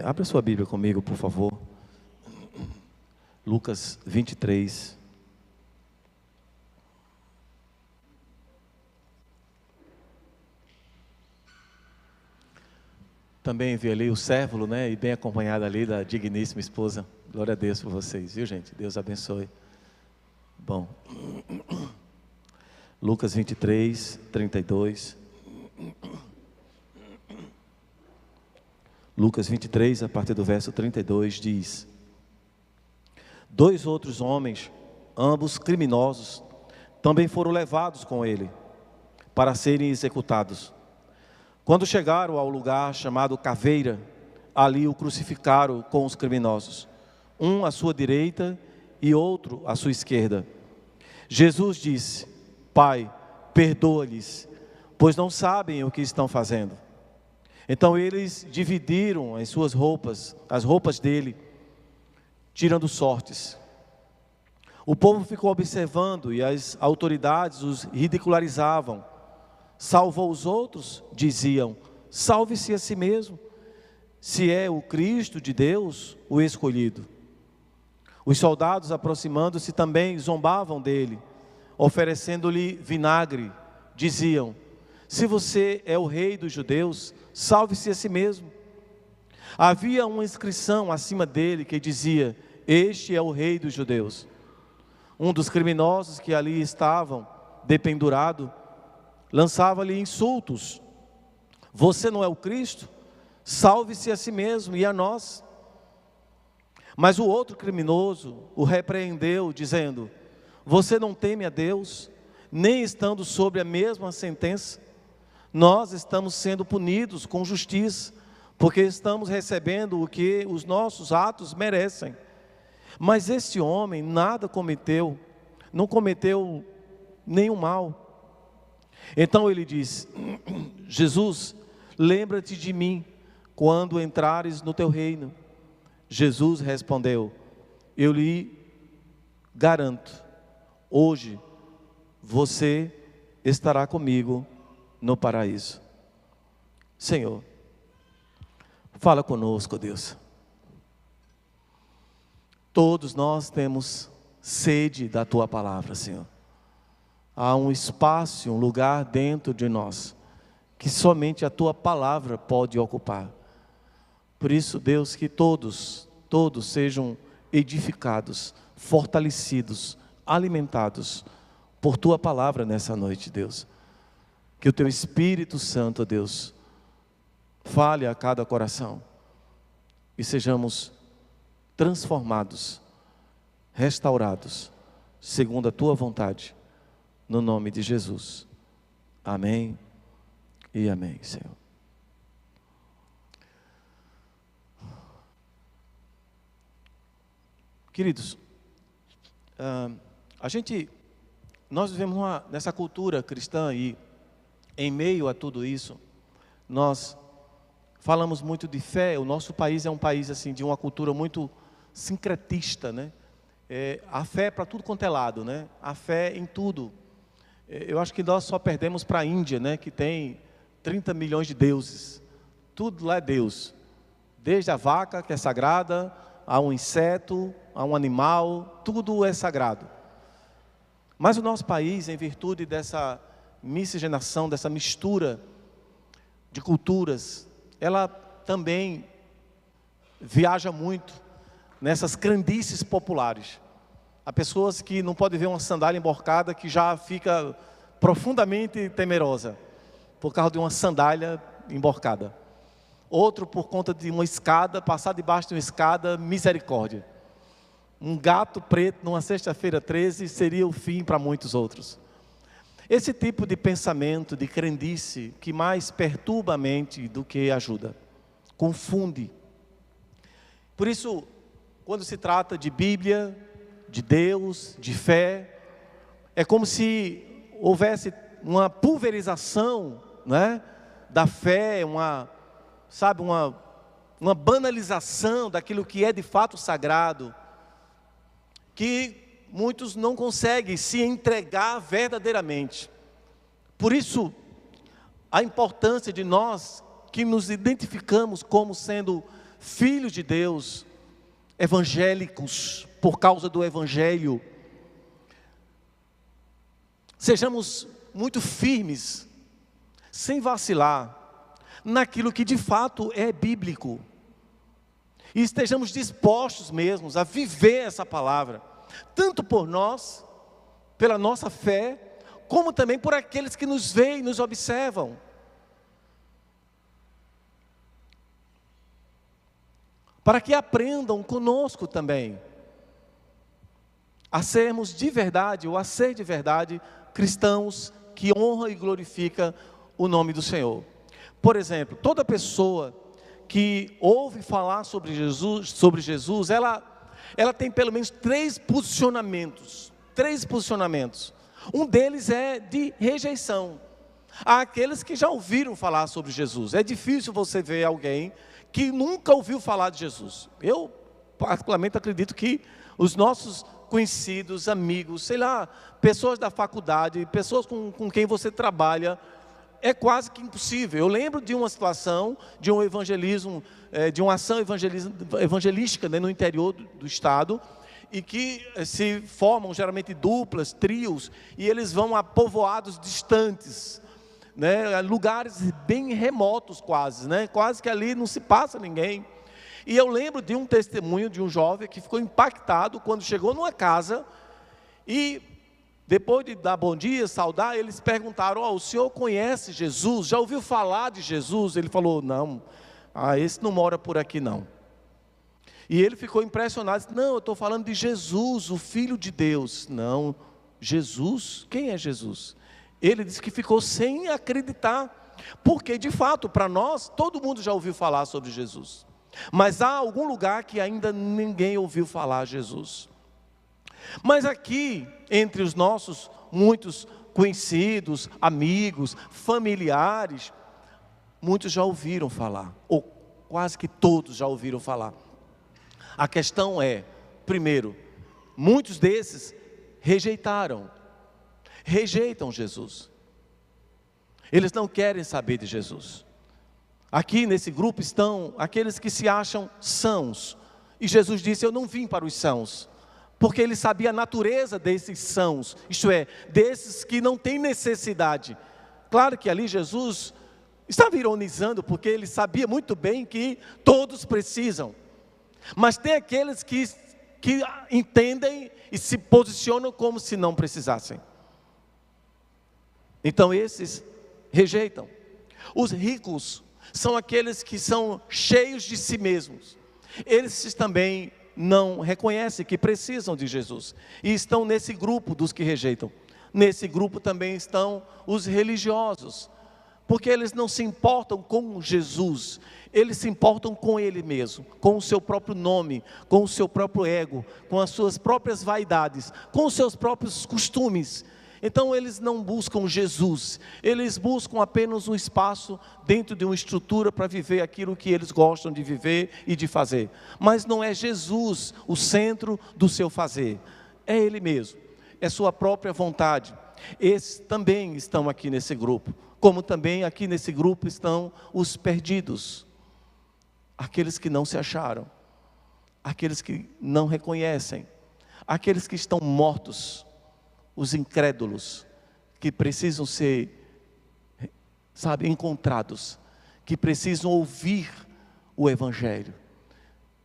Abra sua Bíblia comigo, por favor. Lucas 23. Também vi ali o Cérvulo, né? E bem acompanhado ali da digníssima esposa. Glória a Deus por vocês, viu, gente? Deus abençoe. Bom, Lucas 23, 32. Lucas 23, a partir do verso 32, diz: 2 outros homens, ambos criminosos, também foram levados com ele, para serem executados. Quando chegaram ao lugar chamado Caveira, ali o crucificaram com os criminosos, um à sua direita e outro à sua esquerda. Jesus disse: Pai, perdoa-lhes, pois não sabem o que estão fazendo. Então eles dividiram as suas roupas, as roupas dele, tirando sortes. O povo ficou observando e as autoridades os ridicularizavam. Salvou os outros, diziam: salve-se a si mesmo, se é o Cristo de Deus, o escolhido. Os soldados, aproximando-se, também zombavam dele, oferecendo-lhe vinagre. Diziam: se você é o rei dos judeus, salve-se a si mesmo. Havia uma inscrição acima dele que dizia: este é o rei dos judeus. Um dos criminosos que ali estavam, dependurado, lançava-lhe insultos: você não é o Cristo? Salve-se a si mesmo e a nós. Mas o outro criminoso o repreendeu, dizendo: você não teme a Deus, nem estando sob a mesma sentença? Nós estamos sendo punidos com justiça, porque estamos recebendo o que os nossos atos merecem. Mas este homem nada cometeu, não cometeu nenhum mal. Então ele disse: Jesus, lembra-te de mim quando entrares no teu reino. Jesus respondeu: eu lhe garanto, hoje você estará comigo no paraíso. Senhor, fala conosco, Deus. Todos nós temos sede da tua palavra, Senhor. Há um espaço, um lugar dentro de nós que somente a tua palavra pode ocupar. Por isso, Deus, que todos sejam edificados, fortalecidos, alimentados por tua palavra nessa noite, Deus. Que o teu Espírito Santo, Deus, fale a cada coração e sejamos transformados, restaurados, segundo a tua vontade, no nome de Jesus. Amém e amém, Senhor. Queridos, nós vivemos nessa cultura cristã e em meio a tudo isso, nós falamos muito de fé. O nosso país é um país assim, de uma cultura muito sincretista, né? A fé para tudo quanto é lado, né? A fé em tudo. Eu acho que nós só perdemos para a Índia, né? Que tem 30 milhões de deuses. Tudo lá é Deus. Desde a vaca, que é sagrada, a um inseto, a um animal, tudo é sagrado. Mas o nosso país, em virtude dessa miscigenação, dessa mistura de culturas, ela também viaja muito nessas crendices populares. Há pessoas que não podem ver uma sandália emborcada que já fica profundamente temerosa por causa de uma sandália emborcada. Outro por conta de uma escada, passar debaixo de uma escada, misericórdia. Um gato preto numa sexta-feira 13 seria o fim para muitos outros. Esse tipo de pensamento, de crendice, que mais perturba a mente do que ajuda, confunde. Por isso, quando se trata de Bíblia, de Deus, de fé, é como se houvesse uma pulverização, né, da fé, uma banalização daquilo que é de fato sagrado, que muitos não conseguem se entregar verdadeiramente. Por isso, a importância de nós que nos identificamos como sendo filhos de Deus, evangélicos, por causa do Evangelho. Sejamos muito firmes, sem vacilar, naquilo que de fato é bíblico. E estejamos dispostos mesmos a viver essa palavra, tanto por nós, pela nossa fé, como também por aqueles que nos veem e nos observam. Para que aprendam conosco também a sermos de verdade, ou a ser de verdade, cristãos que honram e glorificam o nome do Senhor. Por exemplo, toda pessoa que ouve falar sobre Jesus, ela tem pelo menos três posicionamentos. Um deles é de rejeição. Há aqueles que já ouviram falar sobre Jesus. É difícil você ver alguém que nunca ouviu falar de Jesus. Eu particularmente acredito que os nossos conhecidos, amigos, sei lá, pessoas da faculdade, pessoas com quem você trabalha, é quase que impossível. Eu lembro de uma situação, de um evangelismo, de uma ação evangelística, né, no interior do estado, e que se formam geralmente duplas, trios, e eles vão a povoados distantes, né, lugares bem remotos quase, né, quase que ali não se passa ninguém. E eu lembro de um testemunho de um jovem que ficou impactado quando chegou numa casa e depois de dar bom dia, saudar, eles perguntaram: o senhor conhece Jesus? Já ouviu falar de Jesus? Ele falou: não, esse não mora por aqui não. E ele ficou impressionado, disse: não, eu estou falando de Jesus, o Filho de Deus. Não, Jesus? Quem é Jesus? Ele disse que ficou sem acreditar, porque de fato, para nós, todo mundo já ouviu falar sobre Jesus. Mas há algum lugar que ainda ninguém ouviu falar Jesus. Mas aqui, entre os nossos muitos conhecidos, amigos, familiares, muitos já ouviram falar, ou quase que todos já ouviram falar. A questão é, primeiro, muitos desses rejeitam Jesus. Eles não querem saber de Jesus. Aqui nesse grupo estão aqueles que se acham sãos. E Jesus disse: eu não vim para os sãos. Porque ele sabia a natureza desses sãos. Isto é, desses que não têm necessidade. Claro que ali Jesus estava ironizando, porque ele sabia muito bem que todos precisam. Mas tem aqueles que entendem e se posicionam como se não precisassem. Então esses rejeitam. Os ricos são aqueles que são cheios de si mesmos. Eles também não reconhecem que precisam de Jesus. E estão nesse grupo dos que rejeitam. Nesse grupo também estão os religiosos. Porque eles não se importam com Jesus. Eles se importam com Ele mesmo. Com o seu próprio nome. Com o seu próprio ego. Com as suas próprias vaidades. Com os seus próprios costumes. Então eles não buscam Jesus, eles buscam apenas um espaço dentro de uma estrutura para viver aquilo que eles gostam de viver e de fazer. Mas não é Jesus o centro do seu fazer, é Ele mesmo, é sua própria vontade. Esses também estão aqui nesse grupo, como também aqui nesse grupo estão os perdidos, aqueles que não se acharam, aqueles que não reconhecem, aqueles que estão mortos, os incrédulos, que precisam ser, encontrados, que precisam ouvir o Evangelho,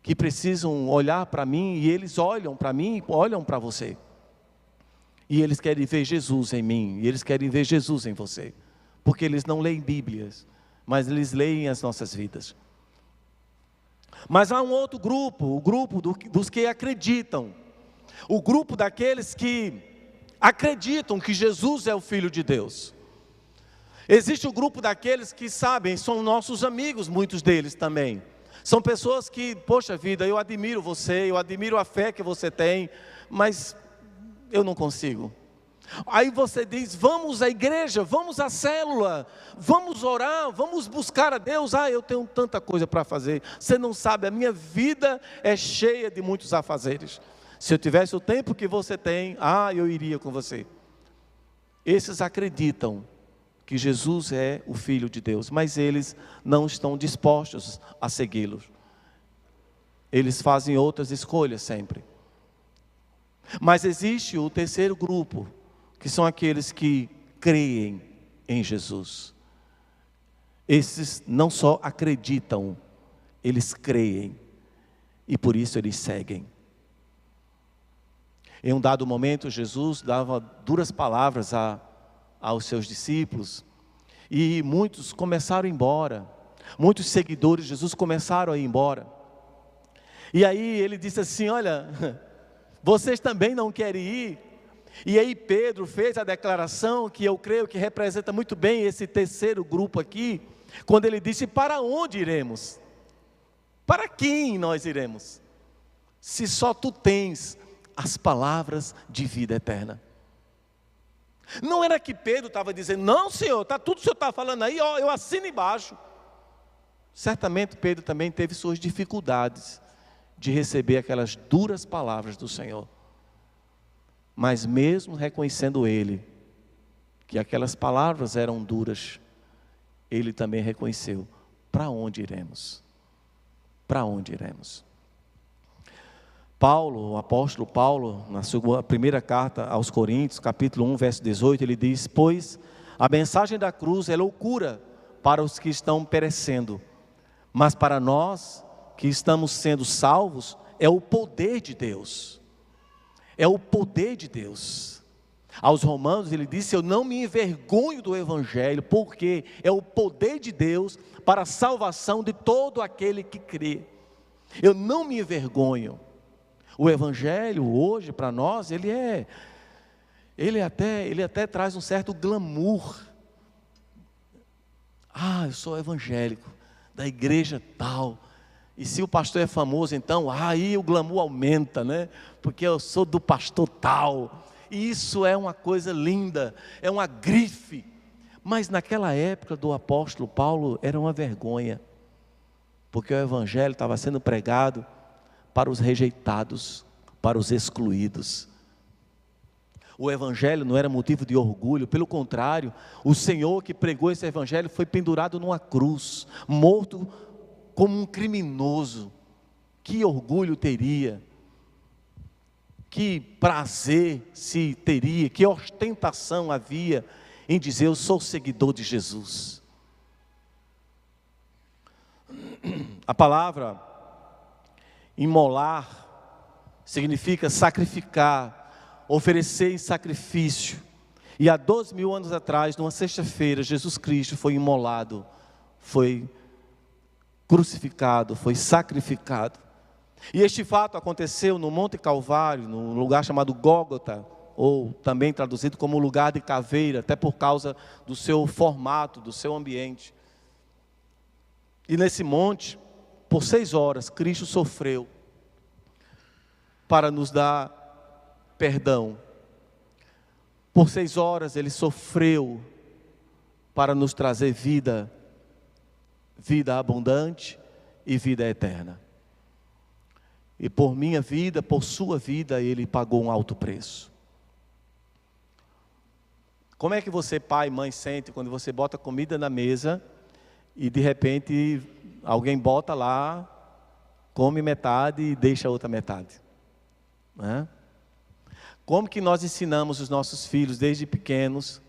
que precisam olhar para mim, e eles olham para mim, olham para você, e eles querem ver Jesus em mim, e eles querem ver Jesus em você, porque eles não leem Bíblias, mas eles leem as nossas vidas. Mas há um outro grupo, o grupo dos que acreditam, o grupo daqueles que acreditam que Jesus é o Filho de Deus. Existe o grupo daqueles que sabem, são nossos amigos, muitos deles também. São pessoas que, poxa vida, eu admiro você, eu admiro a fé que você tem, mas eu não consigo. Aí você diz: vamos à igreja, vamos à célula, vamos orar, vamos buscar a Deus. Eu tenho tanta coisa para fazer. Você não sabe, a minha vida é cheia de muitos afazeres. Se eu tivesse o tempo que você tem, eu iria com você. Esses acreditam que Jesus é o Filho de Deus, mas eles não estão dispostos a segui-lo. eles fazem outras escolhas sempre. Mas existe o terceiro grupo, que são aqueles que creem em Jesus. Esses não só acreditam, eles creem, e por isso eles seguem. Em um dado momento, Jesus dava duras palavras aos seus discípulos, e muitos começaram a ir embora. Muitos seguidores de Jesus começaram a ir embora. E aí ele disse assim: olha, vocês também não querem ir? E aí Pedro fez a declaração que eu creio que representa muito bem esse terceiro grupo aqui, quando ele disse: para onde iremos? Para quem nós iremos? Se só tu tens as palavras de vida eterna. Não era que Pedro estava dizendo: não, Senhor, tudo que o Senhor está falando aí, ó, eu assino embaixo. Certamente Pedro também teve suas dificuldades de receber aquelas duras palavras do Senhor. Mas mesmo reconhecendo ele, que aquelas palavras eram duras, ele também reconheceu: para onde iremos? Para onde iremos? Paulo, o apóstolo Paulo, na sua primeira carta aos Coríntios, capítulo 1, verso 18, ele diz: pois a mensagem da cruz é loucura para os que estão perecendo, mas para nós que estamos sendo salvos, é o poder de Deus. É o poder de Deus. Aos Romanos ele disse: eu não me envergonho do Evangelho, porque é o poder de Deus para a salvação de todo aquele que crê. Eu não me envergonho. O Evangelho hoje para nós, ele até traz um certo glamour. Eu sou evangélico, da igreja tal. E se o pastor é famoso, então, aí o glamour aumenta, né? Porque eu sou do pastor tal. E isso é uma coisa linda, é uma grife. Mas naquela época do apóstolo Paulo era uma vergonha, porque o evangelho estava sendo pregado para os rejeitados, para os excluídos. O evangelho não era motivo de orgulho, pelo contrário, o Senhor que pregou esse evangelho foi pendurado numa cruz, morto como um criminoso. Que orgulho teria, que prazer se teria, que ostentação havia em dizer: eu sou seguidor de Jesus. A palavra imolar significa sacrificar, oferecer em sacrifício. E há 2000 anos atrás, numa sexta-feira, Jesus Cristo foi imolado, foi crucificado, foi sacrificado. E este fato aconteceu no Monte Calvário, num lugar chamado Gólgota, ou também traduzido como lugar de caveira, até por causa do seu formato, do seu ambiente. E nesse monte, por 6 horas, Cristo sofreu para nos dar perdão. Por 6 horas Ele sofreu para nos trazer vida abundante e vida eterna. E por minha vida, por sua vida, Ele pagou um alto preço. Como é que você, pai, mãe, sente quando você bota comida na mesa e de repente alguém bota lá, come metade e deixa a outra metade? Né? Como que nós ensinamos os nossos filhos desde pequenos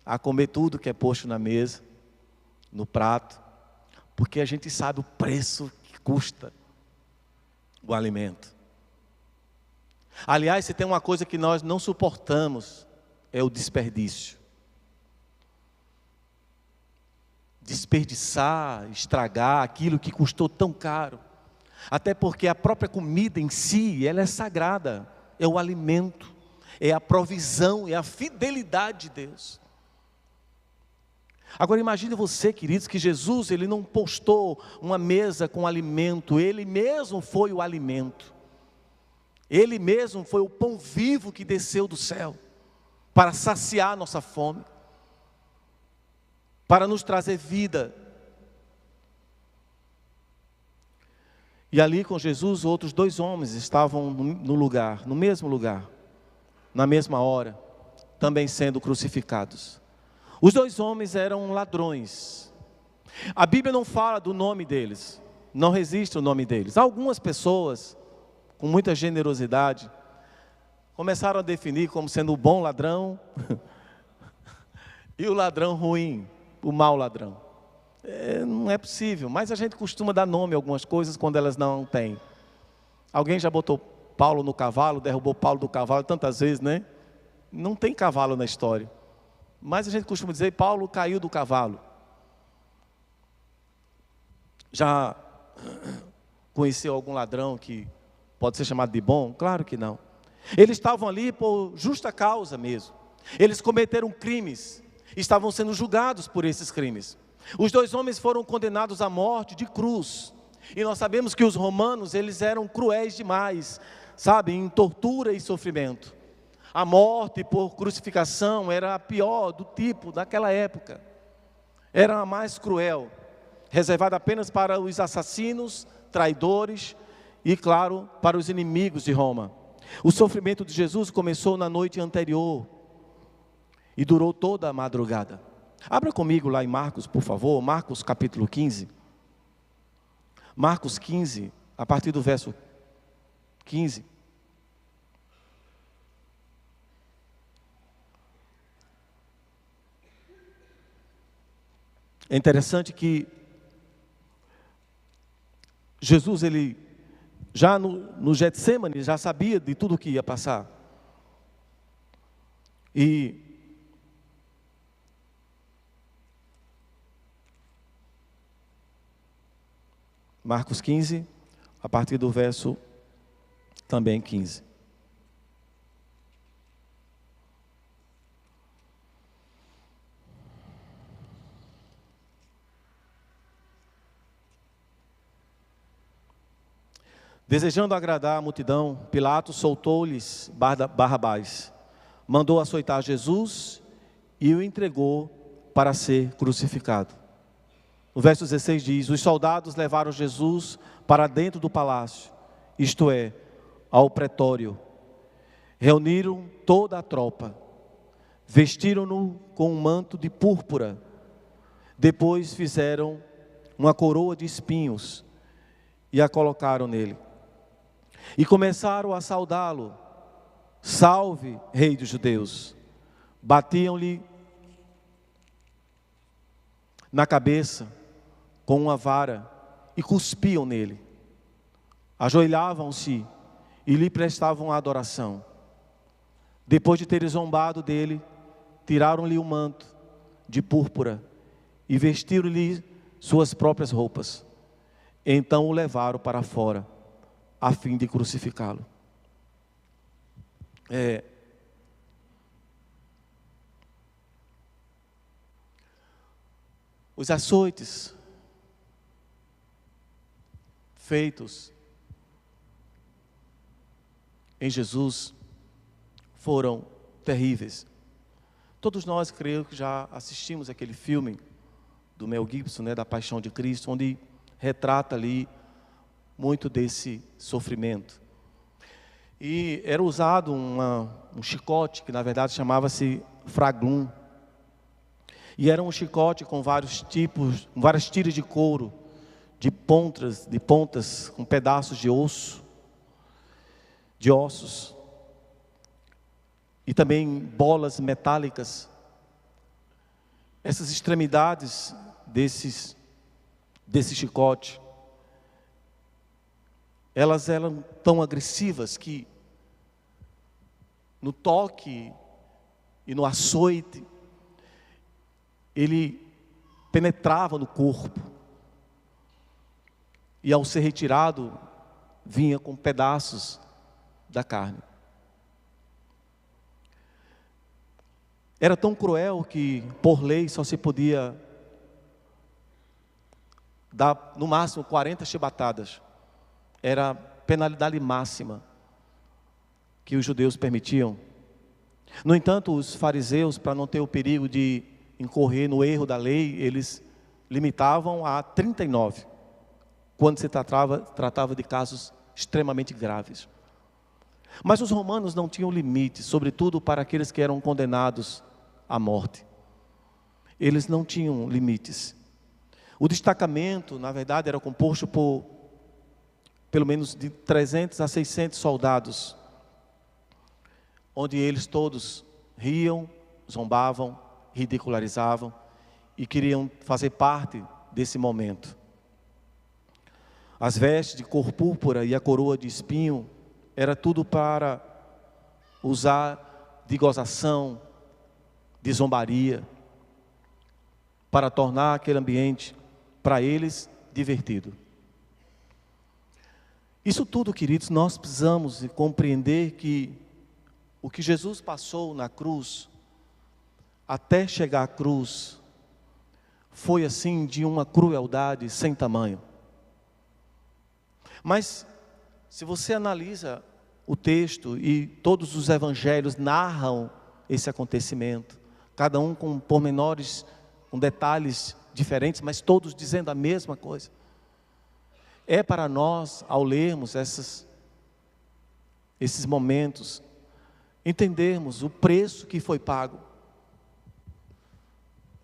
a comer tudo que é posto na mesa, no prato? Porque a gente sabe o preço que custa o alimento. Aliás, se tem uma coisa que nós não suportamos, é o desperdício. Desperdiçar, estragar aquilo que custou tão caro. Até porque a própria comida em si, ela é sagrada. É o alimento, é a provisão, é a fidelidade de Deus. Agora imagine você, queridos, que Jesus, Ele não postou uma mesa com alimento. Ele mesmo foi o alimento. Ele mesmo foi o pão vivo que desceu do céu para saciar nossa fome, para nos trazer vida. E ali com Jesus, outros 2 homens estavam no lugar, no mesmo lugar, na mesma hora, também sendo crucificados. Os 2 homens eram ladrões. A Bíblia não fala do nome deles, não resiste ao nome deles. Algumas pessoas, com muita generosidade, começaram a definir como sendo o bom ladrão e o ladrão ruim, o mau ladrão. Não é possível, mas a gente costuma dar nome a algumas coisas quando elas não têm. Alguém já botou Paulo no cavalo, derrubou Paulo do cavalo tantas vezes, né? Não tem cavalo na história. Mas a gente costuma dizer, Paulo caiu do cavalo. Já conheceu algum ladrão que pode ser chamado de bom? Claro que não. Eles estavam ali por justa causa mesmo. Eles cometeram crimes, estavam sendo julgados por esses crimes. Os dois homens foram condenados à morte de cruz. E nós sabemos que os romanos, eles eram cruéis demais, sabe, em tortura e sofrimento. A morte por crucificação era a pior do tipo daquela época. Era a mais cruel, reservada apenas para os assassinos, traidores e, claro, para os inimigos de Roma. O sofrimento de Jesus começou na noite anterior e durou toda a madrugada. Abra comigo lá em Marcos, por favor, Marcos capítulo 15. Marcos 15, a partir do verso 15. É interessante que Jesus, ele já no Getsêmani, já sabia de tudo o que ia passar. E Marcos 15, a partir do verso também 15. Desejando agradar a multidão, Pilatos soltou-lhes Barrabás, mandou açoitar Jesus e o entregou para ser crucificado. O verso 16 diz: os soldados levaram Jesus para dentro do palácio, isto é, ao pretório. Reuniram toda a tropa, vestiram-no com um manto de púrpura, depois fizeram uma coroa de espinhos e a colocaram nele. E começaram a saudá-lo: salve, rei dos judeus. Batiam-lhe na cabeça com uma vara e cuspiam nele. Ajoelhavam-se e lhe prestavam adoração. Depois de terem zombado dele, tiraram-lhe o manto de púrpura e vestiram-lhe suas próprias roupas. Então o levaram para fora, a fim de crucificá-lo. Os açoites feitos em Jesus foram terríveis. Todos nós, creio que já assistimos aquele filme do Mel Gibson, da Paixão de Cristo, onde retrata ali muito desse sofrimento. E era usado um chicote, que na verdade chamava-se fraglum. E era um chicote com várias tiras de couro, de pontas com pedaços de ossos, e também bolas metálicas. Essas extremidades desse chicote, elas eram tão agressivas que no toque e no açoite, ele penetrava no corpo. E ao ser retirado, vinha com pedaços da carne. Era tão cruel que, por lei, só se podia dar, no máximo, 40 chibatadas. Era a penalidade máxima que os judeus permitiam. No entanto, os fariseus, para não ter o perigo de incorrer no erro da lei, eles limitavam a 39, quando se tratava de casos extremamente graves. Mas os romanos não tinham limite, sobretudo para aqueles que eram condenados à morte. Eles não tinham limites. O destacamento, na verdade, era composto por pelo menos de 300 a 600 soldados, onde eles todos riam, zombavam, ridicularizavam e queriam fazer parte desse momento. As vestes de cor púrpura e a coroa de espinho era tudo para usar de gozação, de zombaria, para tornar aquele ambiente, para eles, divertido. Isso tudo, queridos, nós precisamos compreender que o que Jesus passou na cruz, até chegar à cruz, foi assim de uma crueldade sem tamanho. Mas, se você analisa o texto, e todos os evangelhos narram esse acontecimento, cada um com pormenores, com detalhes diferentes, mas todos dizendo a mesma coisa. É para nós, ao lermos esses momentos, entendermos o preço que foi pago,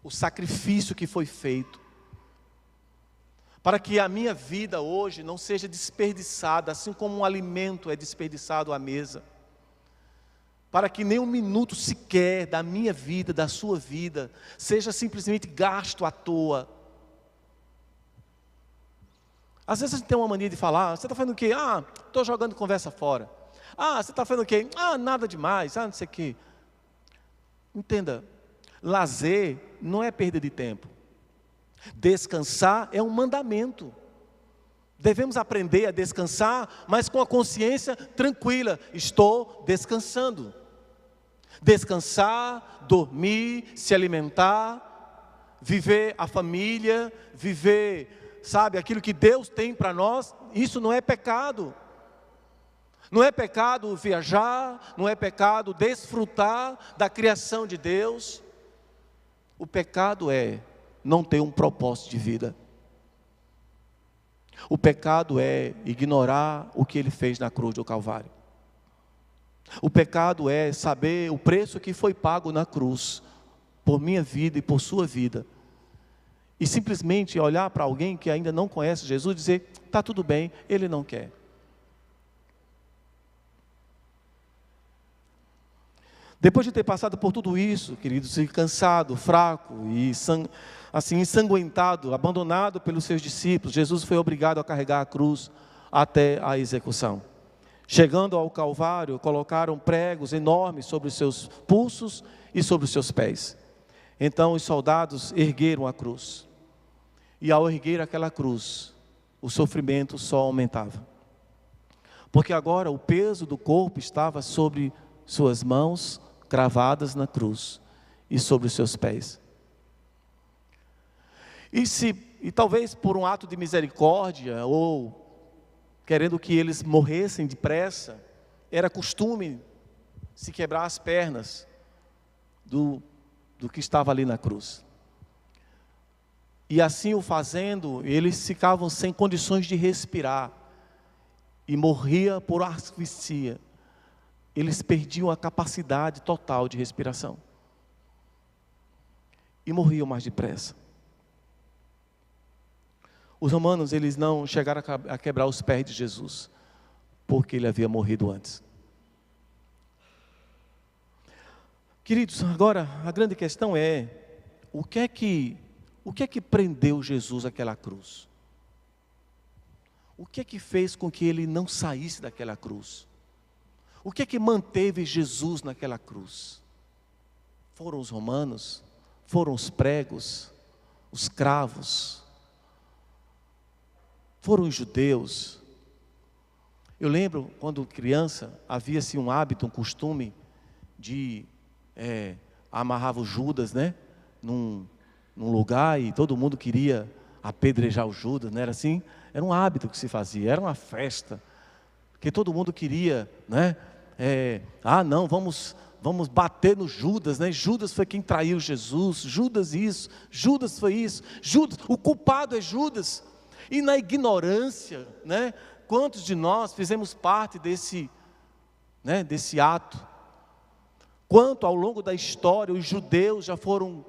o sacrifício que foi feito, para que a minha vida hoje não seja desperdiçada, assim como um alimento é desperdiçado à mesa, para que nem um minuto sequer da minha vida, da sua vida, seja simplesmente gasto à toa. Às vezes a gente tem uma mania de falar: você está fazendo o quê? Estou jogando conversa fora. Você está fazendo o quê? Nada demais, não sei o quê. Entenda, lazer não é perda de tempo. Descansar é um mandamento. Devemos aprender a descansar, mas com a consciência tranquila. Estou descansando. Descansar, dormir, se alimentar, viver a família, viver, aquilo que Deus tem para nós, isso não é pecado. Não é pecado viajar, não é pecado desfrutar da criação de Deus. O pecado é não ter um propósito de vida. O pecado é ignorar o que Ele fez na cruz do Calvário. O pecado é saber o preço que foi pago na cruz, por minha vida e por sua vida, e simplesmente olhar para alguém que ainda não conhece Jesus e dizer: está tudo bem, Ele não quer. Depois de ter passado por tudo isso, queridos, e cansado, fraco e assim ensanguentado, abandonado pelos seus discípulos, Jesus foi obrigado a carregar a cruz até a execução. Chegando ao Calvário, colocaram pregos enormes sobre os seus pulsos e sobre os seus pés. Então os soldados ergueram a cruz. E ao erguer aquela cruz, o sofrimento só aumentava. Porque agora o peso do corpo estava sobre suas mãos cravadas na cruz e sobre os seus pés. E talvez por um ato de misericórdia, ou querendo que eles morressem depressa, era costume se quebrar as pernas do que estava ali na cruz. E assim o fazendo, eles ficavam sem condições de respirar e morria por asfixia. Eles perdiam a capacidade total de respiração e morriam mais depressa. Os romanos, eles não chegaram a quebrar os pés de Jesus, porque ele havia morrido antes. Queridos, agora a grande questão é: o que é que prendeu Jesus àquela cruz? O que é que fez com que ele não saísse daquela cruz? O que é que manteve Jesus naquela cruz? Foram os romanos? Foram os pregos? Os cravos? Foram os judeus? Eu lembro, quando criança, havia-se um hábito, um costume de amarrava o Judas, num lugar, e todo mundo queria apedrejar o Judas, não era assim? Era um hábito que se fazia, era uma festa, porque todo mundo queria, vamos bater no Judas, Judas foi quem traiu Jesus, Judas isso, Judas foi isso, Judas, o culpado é Judas. E na ignorância, quantos de nós fizemos parte desse ato? Quanto ao longo da história os judeus já foram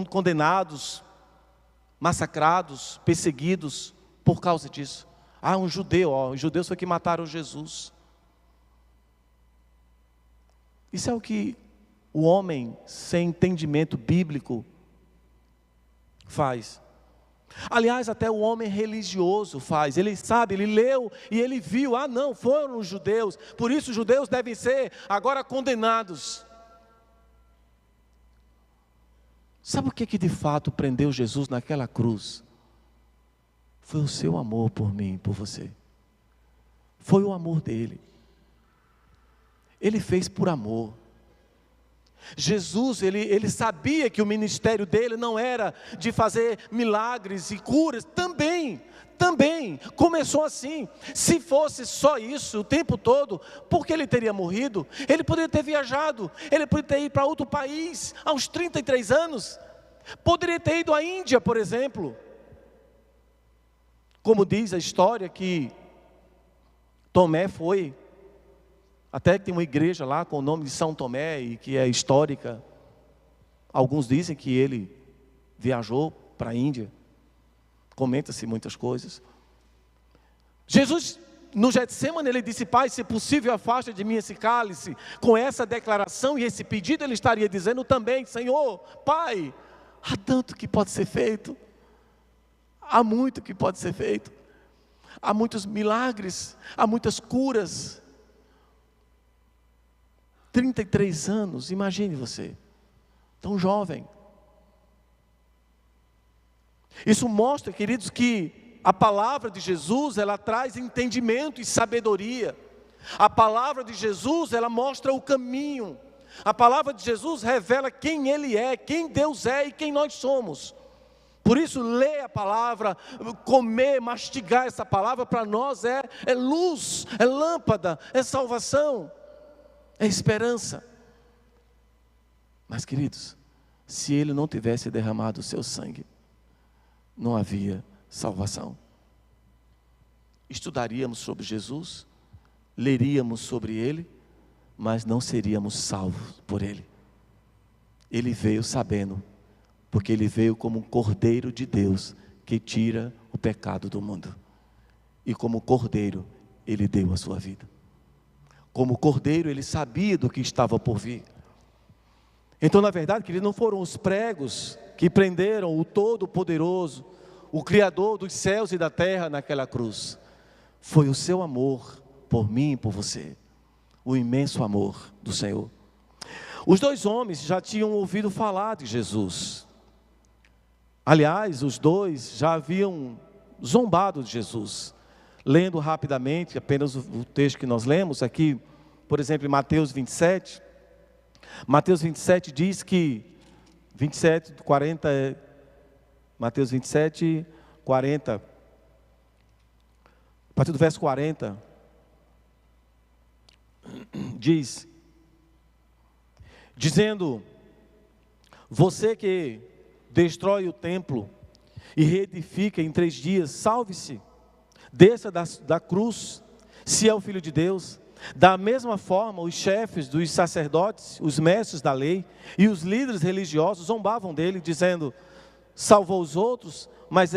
condenados massacrados, perseguidos por causa disso. Um judeu, os judeus foi que mataram Jesus. Isso é o que o homem sem entendimento bíblico faz. Aliás, até o homem religioso faz. Ele sabe, ele leu e ele viu. Não, foram os judeus. Por isso os judeus devem ser agora condenados. Sabe o que de fato prendeu Jesus naquela cruz? Foi o seu amor por mim, por você. Foi o amor dele. Ele fez por amor. Jesus, ele sabia que o ministério dele não era de fazer milagres e curas. Também começou assim. Se fosse só isso o tempo todo, por que ele teria morrido? Ele poderia ter viajado, ele poderia ter ido para outro país aos 33 anos. Poderia ter ido à Índia, por exemplo. Como diz a história que Tomé foi, até que tem uma igreja lá com o nome de São Tomé e que é histórica. Alguns dizem que ele viajou para a Índia. Comenta-se muitas coisas. Jesus, no Getsemane, ele disse: Pai, se possível, afasta de mim esse cálice. Com essa declaração e esse pedido, ele estaria dizendo também: Senhor, Pai, há tanto que pode ser feito. Há muito que pode ser feito. Há muitos milagres, há muitas curas. 33 anos, imagine você, tão jovem. Isso mostra, queridos, que a palavra de Jesus, ela traz entendimento e sabedoria. A palavra de Jesus, ela mostra o caminho. A palavra de Jesus revela quem Ele é, quem Deus é e quem nós somos. Por isso, ler a palavra, comer, mastigar essa palavra, para nós é luz, é lâmpada, é salvação. É esperança. Mas, queridos, se Ele não tivesse derramado o seu sangue, não havia salvação. Estudaríamos sobre Jesus, leríamos sobre Ele, mas não seríamos salvos por Ele. Ele veio sabendo, porque Ele veio como um Cordeiro de Deus, que tira o pecado do mundo. E como Cordeiro, Ele deu a sua vida. Como Cordeiro, ele sabia do que estava por vir. Então, na verdade, queridos, não foram os pregos que prenderam o Todo-Poderoso, o Criador dos céus e da terra naquela cruz. Foi o seu amor por mim e por você. O imenso amor do Senhor. Os dois homens já tinham ouvido falar de Jesus. Aliás, os dois já haviam zombado de Jesus. Lendo rapidamente, apenas o texto que nós lemos aqui, por exemplo, em Mateus 27. Mateus 27 diz que, 27, 40, Mateus 27, 40, a partir do verso 40, diz, dizendo: você que destrói o templo e reedifica em 3 dias, salve-se. Desça da cruz, se é o Filho de Deus. Da mesma forma, os chefes dos sacerdotes, os mestres da lei e os líderes religiosos zombavam dele, dizendo: salvou os outros, mas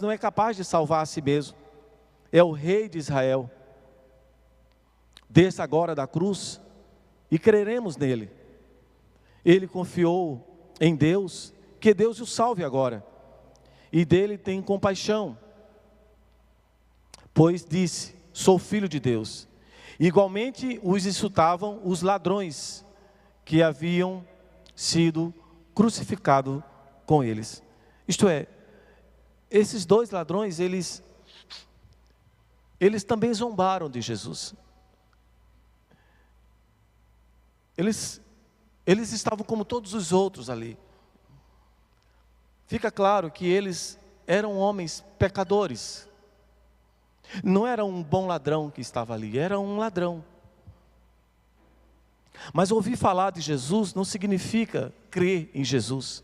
não é capaz de salvar a si mesmo. É o Rei de Israel. Desça agora da cruz e creremos nele. Ele confiou em Deus, que Deus o salve agora. E dele tem compaixão, pois disse: sou filho de Deus. Igualmente os insultavam os ladrões que haviam sido crucificados com eles. Isto é, esses dois ladrões, eles também zombaram de Jesus. Eles estavam como todos os outros ali. Fica claro que eles eram homens pecadores. Não era um bom ladrão que estava ali, era um ladrão. Mas ouvir falar de Jesus não significa crer em Jesus.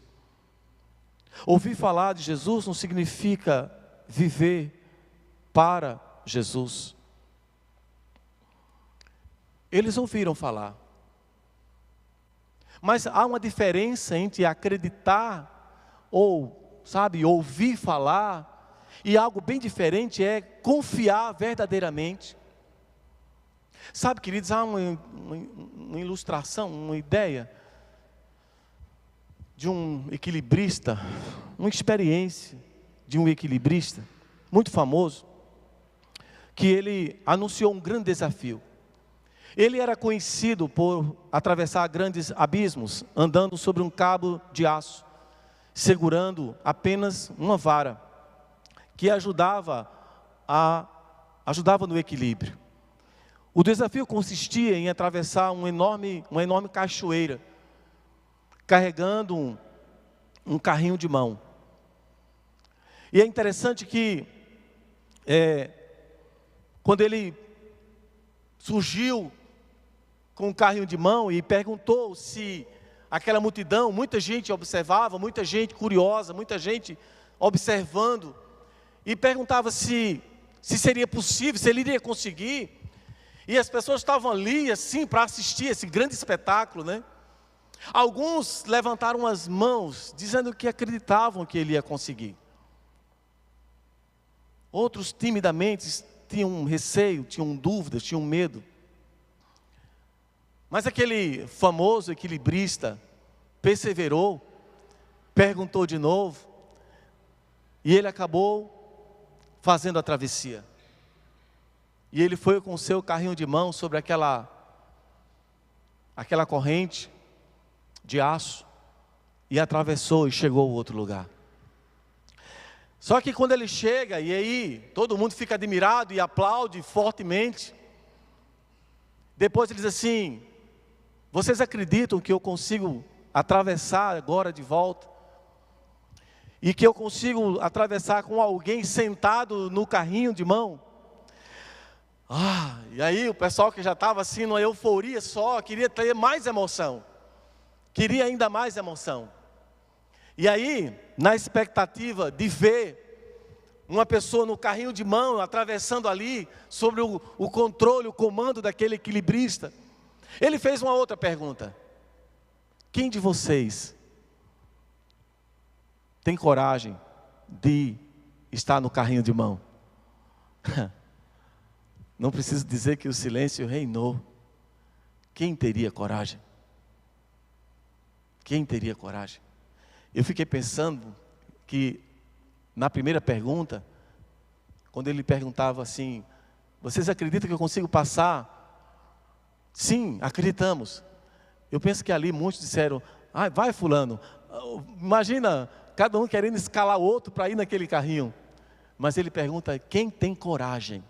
Ouvir falar de Jesus não significa viver para Jesus. Eles ouviram falar. Mas há uma diferença entre acreditar ou sabe, ouvir falar, e algo bem diferente é confiar verdadeiramente. Sabe, queridos, há uma ilustração, uma ideia de um equilibrista, uma experiência de um equilibrista muito famoso, que ele anunciou um grande desafio. Ele era conhecido por atravessar grandes abismos, andando sobre um cabo de aço, segurando apenas uma vara, que ajudava no equilíbrio. O desafio consistia em atravessar uma enorme cachoeira, carregando um carrinho de mão. E é interessante que, quando ele surgiu com o carrinho de mão e perguntou se aquela multidão, muita gente observava, muita gente curiosa, muita gente observando, e perguntava se seria possível, se ele iria conseguir. E as pessoas estavam ali assim para assistir esse grande espetáculo, né? Alguns levantaram as mãos, dizendo que acreditavam que ele ia conseguir. Outros timidamente tinham receio, tinham dúvidas, tinham medo. Mas aquele famoso equilibrista perseverou, perguntou de novo, e ele acabou fazendo a travessia. E ele foi com o seu carrinho de mão sobre aquela corrente de aço, e atravessou e chegou ao outro lugar. Só que quando ele chega, e aí todo mundo fica admirado e aplaude fortemente, depois ele diz assim: vocês acreditam que eu consigo atravessar agora de volta? E que eu consigo atravessar com alguém sentado no carrinho de mão? E aí o pessoal que já estava assim numa euforia só, queria ter mais emoção. Queria ainda mais emoção. E aí, na expectativa de ver uma pessoa no carrinho de mão, atravessando ali, sobre o controle, o comando daquele equilibrista, ele fez uma outra pergunta: quem de vocês tem coragem de estar no carrinho de mão? Não preciso dizer que o silêncio reinou. Quem teria coragem? Quem teria coragem? Eu fiquei pensando que, na primeira pergunta, quando ele perguntava assim: vocês acreditam que eu consigo passar? Sim, acreditamos. Eu penso que ali muitos disseram: vai fulano. Imagina, cada um querendo escalar o outro para ir naquele carrinho. Mas ele pergunta: quem tem coragem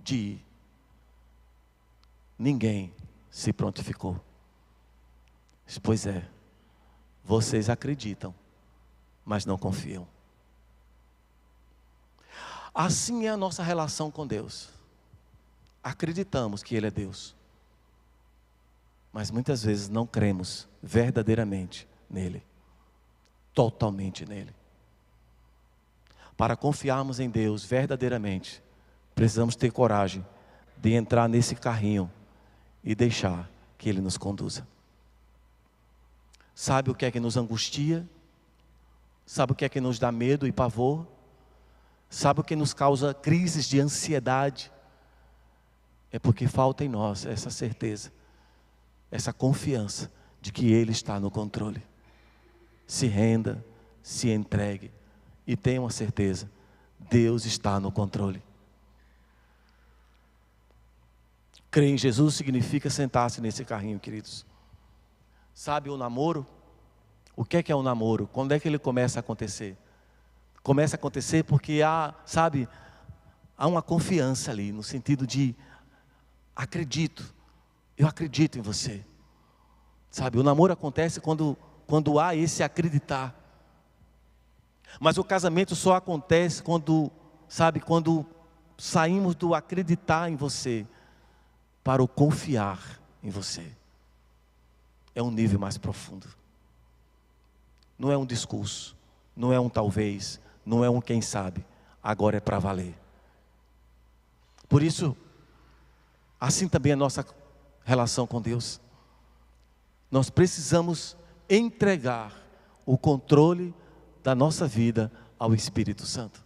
de ir? Ninguém se prontificou. Pois é, vocês acreditam, mas não confiam. Assim é a nossa relação com Deus. Acreditamos que Ele é Deus, mas muitas vezes não cremos verdadeiramente nele, totalmente nele. Para confiarmos em Deus verdadeiramente, precisamos ter coragem de entrar nesse carrinho e deixar que Ele nos conduza. Sabe o que é que nos angustia? Sabe o que é que nos dá medo e pavor? Sabe o que nos causa crises de ansiedade? É porque falta em nós essa certeza, essa confiança de que Ele está no controle. Se renda, se entregue e tenha uma certeza: Deus está no controle. Crer em Jesus significa sentar-se nesse carrinho, queridos. Sabe o namoro? O que é um namoro? Quando é que ele começa a acontecer? Começa a acontecer porque há uma confiança ali, no sentido de eu acredito em você. Sabe, o namoro acontece quando há esse acreditar. Mas o casamento só acontece quando saímos do acreditar em você para o confiar em você. É um nível mais profundo. Não é um discurso, não é um talvez, não é um quem sabe. Agora é para valer. Por isso, assim também é a nossa relação com Deus. Nós precisamos entregar o controle da nossa vida ao Espírito Santo.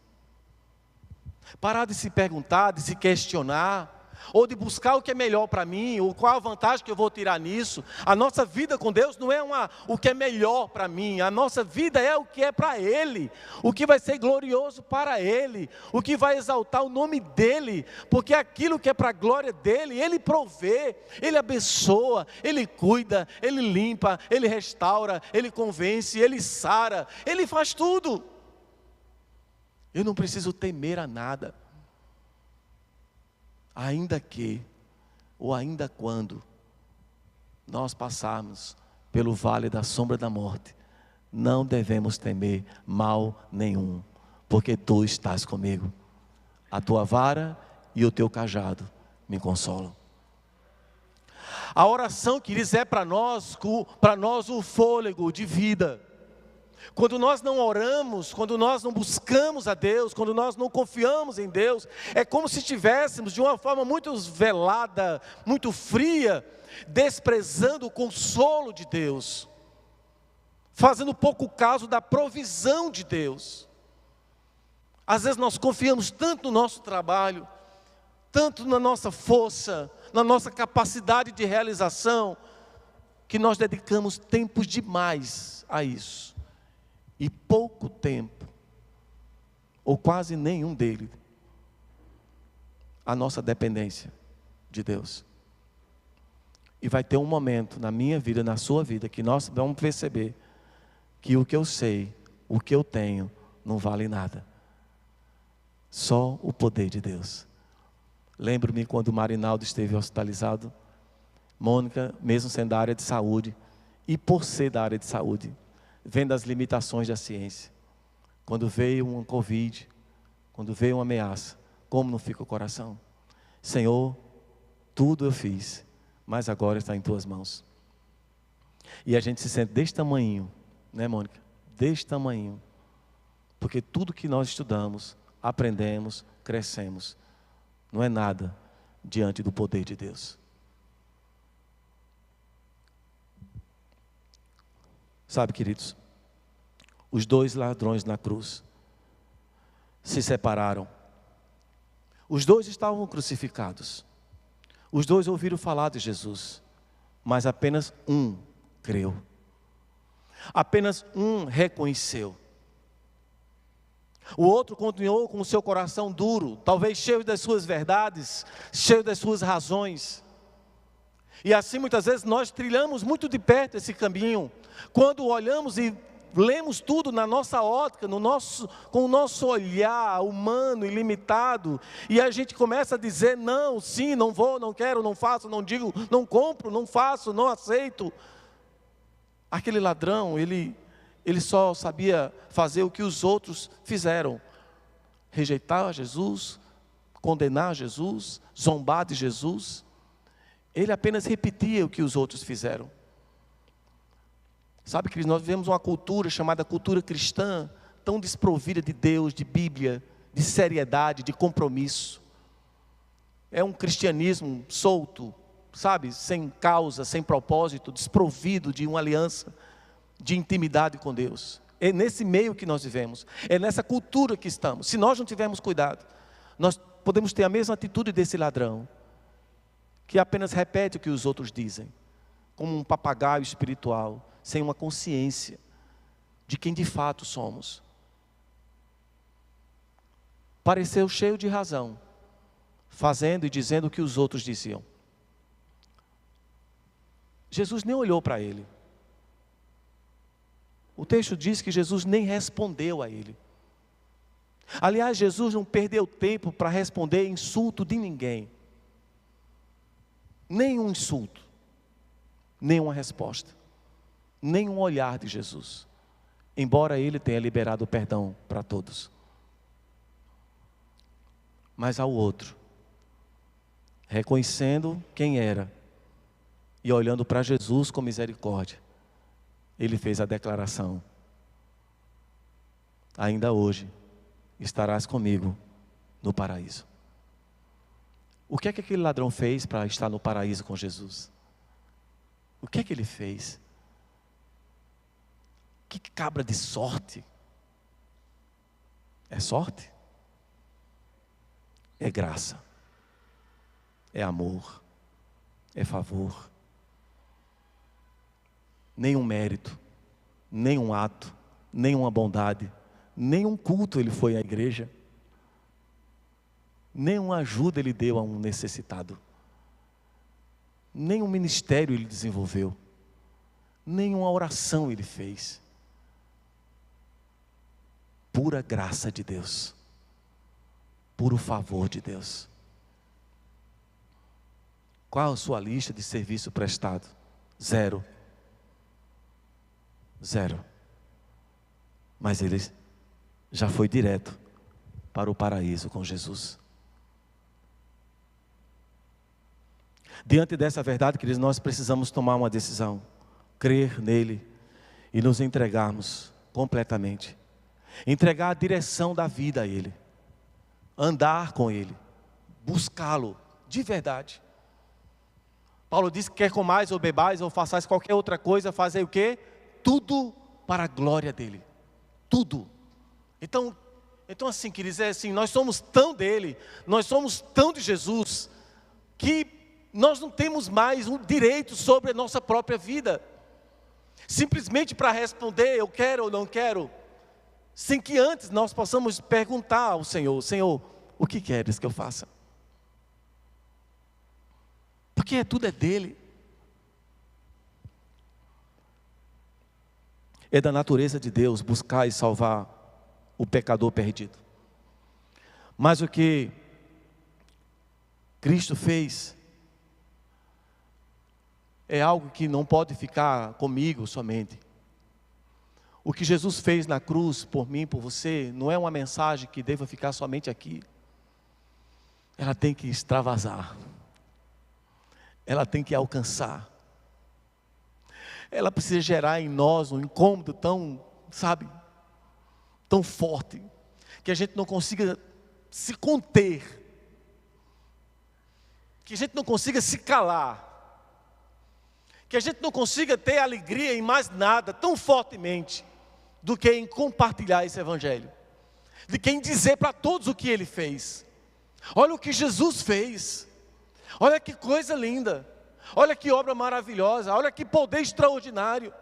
Parar de se perguntar, de se questionar, ou de buscar o que é melhor para mim, ou qual a vantagem que eu vou tirar nisso. A nossa vida com Deus não é o que é melhor para mim, a nossa vida é o que é para Ele, o que vai ser glorioso para Ele, o que vai exaltar o nome dEle, porque aquilo que é para a glória dEle, Ele provê, Ele abençoa, Ele cuida, Ele limpa, Ele restaura, Ele convence, Ele sara, Ele faz tudo. Eu não preciso temer a nada. Ainda que, ou ainda quando, nós passarmos pelo vale da sombra da morte, não devemos temer mal nenhum, porque Tu estás comigo. A Tua vara e o Teu cajado me consolam. A oração, queridos, é para nós o fôlego de vida. Quando nós não oramos, quando nós não buscamos a Deus, quando nós não confiamos em Deus, é como se estivéssemos de uma forma muito velada, muito fria, desprezando o consolo de Deus, fazendo pouco caso da provisão de Deus. Às vezes nós confiamos tanto no nosso trabalho, tanto na nossa força, na nossa capacidade de realização, que nós dedicamos tempos demais a isso. E pouco tempo, ou quase nenhum dele, a nossa dependência de Deus. E vai ter um momento na minha vida, na sua vida, que nós vamos perceber que o que eu sei, o que eu tenho, não vale nada. Só o poder de Deus. Lembro-me quando o Marinaldo esteve hospitalizado, Mônica, mesmo sendo da área de saúde, e por ser da área de saúde, vendo as limitações da ciência, quando veio um Covid, quando veio uma ameaça, como não fica o coração? Senhor, tudo eu fiz, mas agora está em Tuas mãos. E a gente se sente deste tamanho, né, Mônica? Deste tamanho, porque tudo que nós estudamos, aprendemos, crescemos, não é nada diante do poder de Deus. Sabe, queridos, os dois ladrões na cruz se separaram. Os dois estavam crucificados. Os dois ouviram falar de Jesus, mas apenas um creu. Apenas um reconheceu. O outro continuou com o seu coração duro, talvez cheio das suas verdades, cheio das suas razões. E assim muitas vezes nós trilhamos muito de perto esse caminho, quando olhamos e lemos tudo na nossa ótica, com o nosso olhar humano e limitado, e a gente começa a dizer não, sim, não vou, não quero, não faço, não digo, não compro, não faço, não aceito. Aquele ladrão, ele só sabia fazer o que os outros fizeram: rejeitar Jesus, condenar Jesus, zombar de Jesus. Ele apenas repetia o que os outros fizeram. Sabe que nós vivemos uma cultura chamada cultura cristã, tão desprovida de Deus, de Bíblia, de seriedade, de compromisso. É um cristianismo solto, sabe, sem causa, sem propósito, desprovido de uma aliança, de intimidade com Deus. É nesse meio que nós vivemos, é nessa cultura que estamos. Se nós não tivermos cuidado, nós podemos ter a mesma atitude desse ladrão, que apenas repete o que os outros dizem, como um papagaio espiritual, sem uma consciência de quem de fato somos. Pareceu cheio de razão, fazendo e dizendo o que os outros diziam. Jesus nem olhou para ele. O texto diz que Jesus nem respondeu a ele. Aliás, Jesus não perdeu tempo para responder insulto de ninguém. Nenhum insulto, nenhuma resposta, nenhum olhar de Jesus, embora Ele tenha liberado o perdão para todos. Mas ao outro, reconhecendo quem era e olhando para Jesus com misericórdia, Ele fez a declaração: ainda hoje estarás comigo no paraíso. O que é que aquele ladrão fez para estar no paraíso com Jesus? O que é que ele fez? Que cabra de sorte! É sorte? É graça. É amor. É favor. Nenhum mérito, nenhum ato, nenhuma bondade, nenhum culto ele foi à igreja. Nenhuma ajuda ele deu a um necessitado. Nenhum ministério ele desenvolveu. Nenhuma oração ele fez. Pura graça de Deus. Puro favor de Deus. Qual a sua lista de serviço prestado? 0. 0. Mas ele já foi direto para o paraíso com Jesus. Diante dessa verdade, queridos, nós precisamos tomar uma decisão. Crer nele e nos entregarmos completamente. Entregar a direção da vida a ele. Andar com ele. Buscá-lo de verdade. Paulo diz que quer comais ou bebais ou façais qualquer outra coisa, fazei o quê? Tudo para a glória dele. Tudo. Então assim, queridos, é assim, nós somos tão dele, nós somos tão de Jesus, que nós não temos mais um direito sobre a nossa própria vida. Simplesmente para responder, eu quero ou não quero, sem que antes nós possamos perguntar ao Senhor: Senhor, o que queres que eu faça? Porque tudo é dele. É da natureza de Deus buscar e salvar o pecador perdido. Mas o que Cristo fez é algo que não pode ficar comigo somente. O que Jesus fez na cruz por mim, por você, não é uma mensagem que deva ficar somente aqui. Ela tem que extravasar. Ela tem que alcançar. Ela precisa gerar em nós um incômodo tão, tão forte, que a gente não consiga se conter, que a gente não consiga se calar, que a gente não consiga ter alegria em mais nada tão fortemente do que em compartilhar esse evangelho, de quem dizer para todos o que ele fez. Olha o que Jesus fez, olha que coisa linda, olha que obra maravilhosa, olha que poder extraordinário,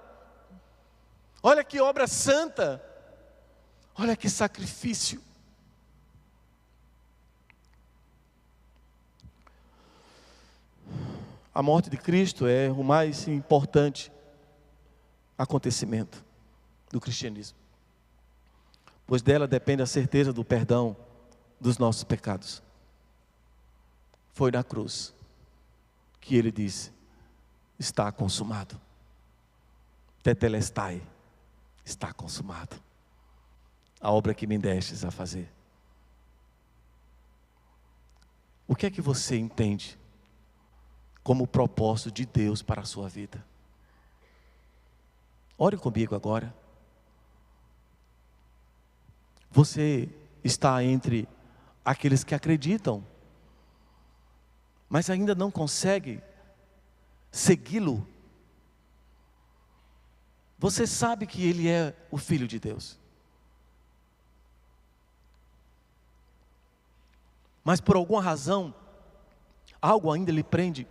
olha que obra santa, olha que sacrifício. A morte de Cristo é o mais importante acontecimento do cristianismo, pois dela depende a certeza do perdão dos nossos pecados. Foi na cruz que ele disse: está consumado. Tetelestai, está consumado. A obra que me destes a fazer. O que é que você entende como propósito de Deus para a sua vida? Ore comigo agora. Você está entre aqueles que acreditam, mas ainda não consegue segui-lo. Você sabe que ele é o Filho de Deus, mas por alguma razão, algo ainda lhe prende.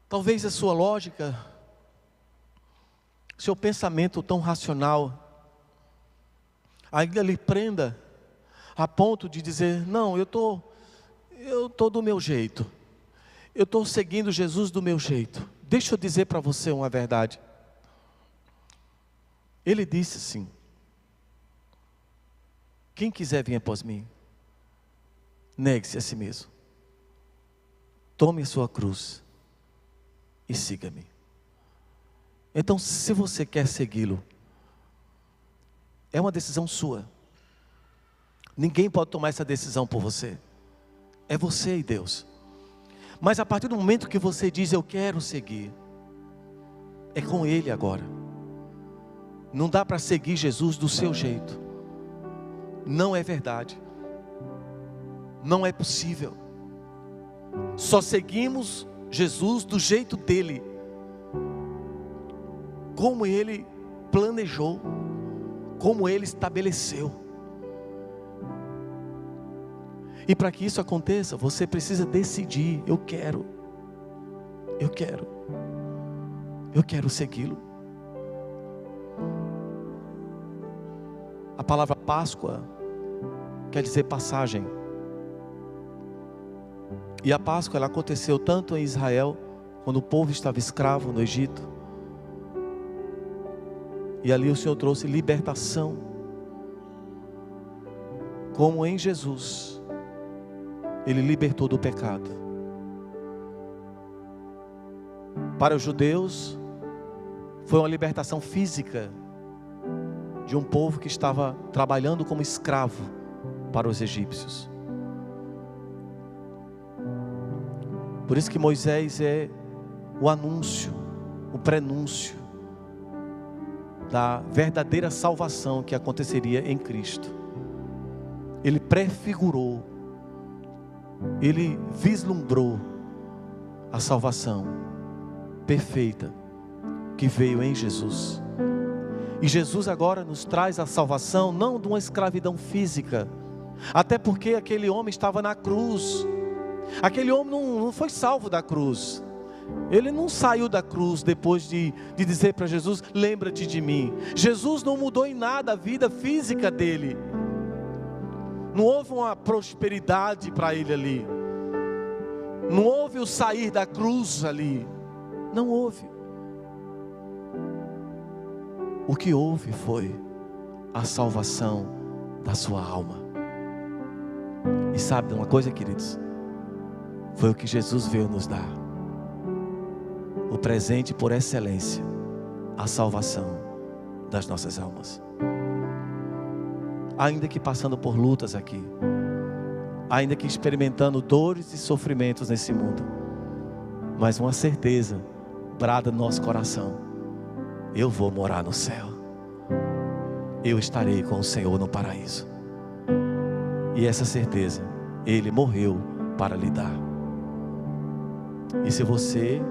Talvez a sua lógica, seu pensamento tão racional, ainda lhe prenda a ponto de dizer: não, eu estou do meu jeito, eu estou seguindo Jesus do meu jeito. Deixa eu dizer para você uma verdade. Ele disse assim: quem quiser vir após mim, negue-se a si mesmo, tome a sua cruz e siga-me. Então, se você quer segui-lo, é uma decisão sua. Ninguém pode tomar essa decisão por você. É você e Deus. Mas a partir do momento que você diz: eu quero seguir, é com Ele agora. Não dá para seguir Jesus do seu jeito. Não é verdade. Não é possível. Só seguimos Jesus do jeito dele, como ele planejou, como ele estabeleceu. E para que isso aconteça, você precisa decidir: eu quero segui-lo. A palavra Páscoa quer dizer passagem. E a Páscoa, ela aconteceu tanto em Israel, quando o povo estava escravo no Egito. E ali o Senhor trouxe libertação. Como em Jesus, Ele libertou do pecado. Para os judeus, foi uma libertação física de um povo que estava trabalhando como escravo para os egípcios. Por isso que Moisés é o anúncio, o prenúncio da verdadeira salvação que aconteceria em Cristo. Ele prefigurou, ele vislumbrou a salvação perfeita que veio em Jesus. E Jesus agora nos traz a salvação não de uma escravidão física, até porque aquele homem estava na cruz. Aquele homem não foi salvo da cruz. Ele não saiu da cruz depois de dizer para Jesus: lembra-te de mim. Jesus não mudou em nada a vida física dele. Não houve uma prosperidade para ele ali. Não houve o sair da cruz ali. Não houve. O que houve foi a salvação da sua alma. E sabe de uma coisa, queridos? Foi o que Jesus veio nos dar. O presente por excelência, a salvação das nossas almas. Ainda que passando por lutas aqui, ainda que experimentando dores e sofrimentos nesse mundo, mas uma certeza brada no nosso coração: eu vou morar no céu. Eu estarei com o Senhor no paraíso. E essa certeza, Ele morreu para lhe dar. E se você,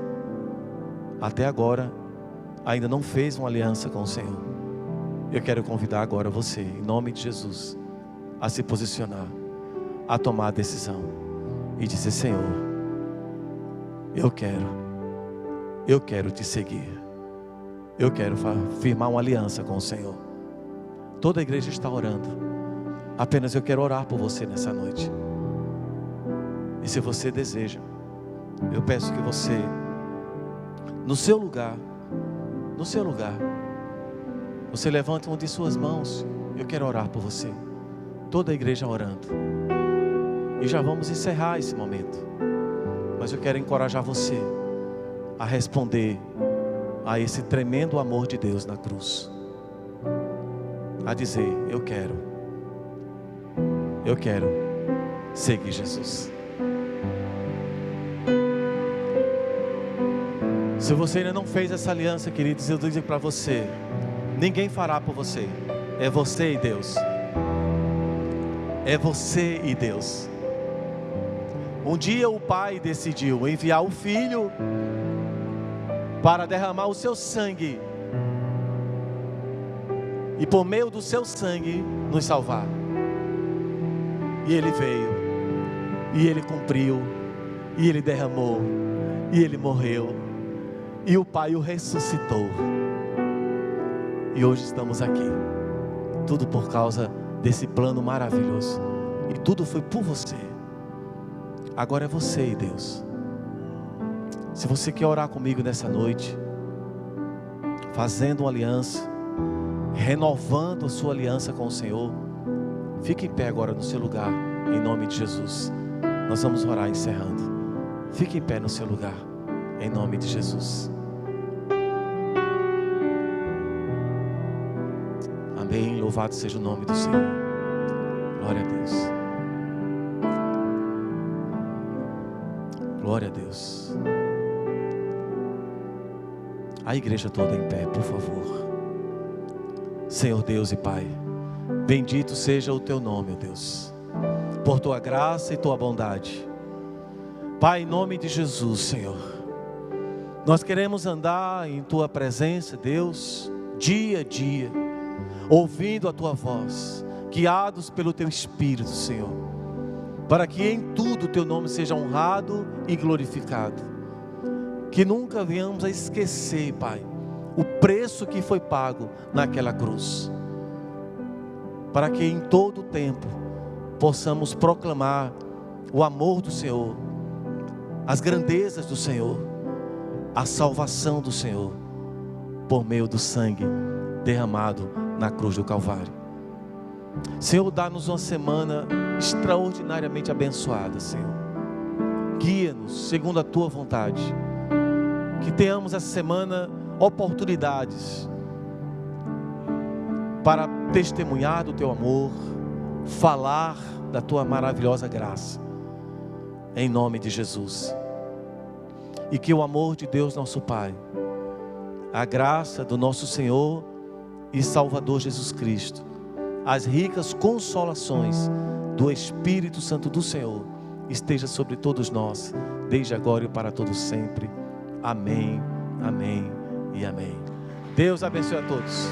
até agora, ainda não fez uma aliança com o Senhor, eu quero convidar agora você, em nome de Jesus, a se posicionar, a tomar a decisão e dizer: Senhor, eu quero te seguir. Eu quero firmar uma aliança com o Senhor. Toda a igreja está orando. Apenas eu quero orar por você nessa noite. E se você deseja, eu peço que você, no seu lugar, você levante uma de suas mãos. Eu quero orar por você. Toda a igreja orando. E já vamos encerrar esse momento. Mas eu quero encorajar você a responder a esse tremendo amor de Deus na cruz. A dizer: eu quero seguir Jesus. Se você ainda não fez essa aliança, queridos, eu digo para você: ninguém fará por você. É você e Deus. É você e Deus. Um dia o Pai decidiu enviar o Filho para derramar o seu sangue e por meio do seu sangue nos salvar. E Ele veio, e Ele cumpriu, e Ele derramou, e Ele morreu, e o Pai o ressuscitou. E hoje estamos aqui, tudo por causa desse plano maravilhoso. E tudo foi por você. Agora é você e Deus. Se você quer orar comigo nessa noite, fazendo uma aliança, renovando a sua aliança com o Senhor, fique em pé agora no seu lugar, em nome de Jesus. Nós vamos orar encerrando. Fique em pé no seu lugar, em nome de Jesus. Amém. Louvado seja o nome do Senhor. Glória a Deus. Glória a Deus. A igreja toda em pé, por favor. Senhor Deus e Pai, bendito seja o Teu nome, ó Deus, por Tua graça e Tua bondade. Pai, em nome de Jesus, Senhor, nós queremos andar em Tua presença, Deus, dia a dia, ouvindo a Tua voz, guiados pelo Teu Espírito, Senhor. para que em tudo o teu nome seja honrado e glorificado. Que nunca venhamos a esquecer, Pai, o preço que foi pago naquela cruz, para que em todo o tempo possamos proclamar o amor do Senhor, as grandezas do Senhor, a salvação do Senhor, por meio do sangue derramado na cruz do Calvário. Senhor, dá-nos uma semana extraordinariamente abençoada, Senhor. Guia-nos segundo a Tua vontade. Que tenhamos essa semana oportunidades para testemunhar do Teu amor, falar da Tua maravilhosa graça, em nome de Jesus. E que o amor de Deus nosso Pai, a graça do nosso Senhor e Salvador Jesus Cristo, as ricas consolações do Espírito Santo do Senhor, esteja sobre todos nós, desde agora e para todos sempre. Amém, amém e amém. Deus abençoe a todos.